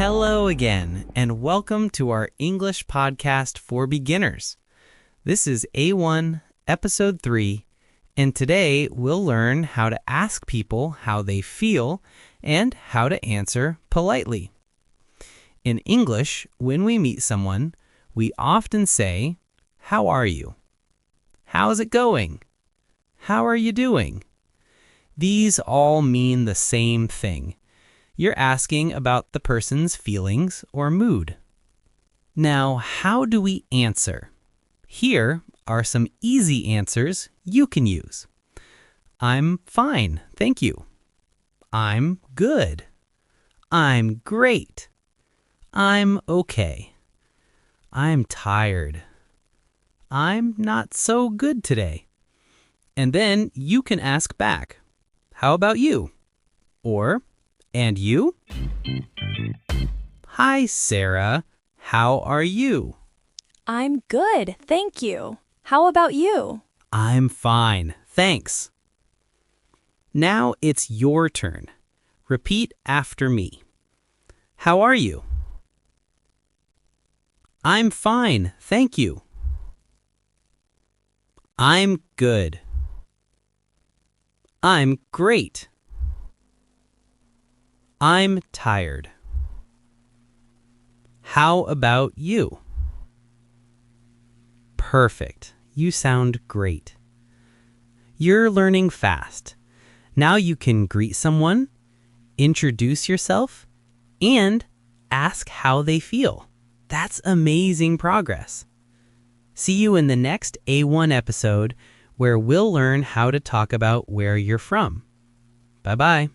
Hello again, and welcome to our English podcast for beginners. This is A1, Episode 3, and today we'll learn how to ask people how they feel and how to answer politely. In English, when we meet someone, we often say, "How are you?" "How's it going?" "How are you doing?" These all mean the same thing. You're asking about the person's feelings or mood. Now, how do we answer? Here are some easy answers you can use. I'm fine, thank you. I'm good. I'm great. I'm okay. I'm tired. I'm not so good today. And then you can ask back, "How about you?" Or, "And you?" "Hi, Sarah. How are you?" I'm good, thank you. How about you? "I'm fine, thanks." Now it's your turn. Repeat after me. How are you? I'm fine, thank you. I'm good. I'm great. I'm tired. How about you? Perfect. You sound great. You're learning fast. Now you can greet someone, introduce yourself, and ask how they feel. That's amazing progress. See you in the next A1 episode where we'll learn how to talk about where you're from. Bye-bye.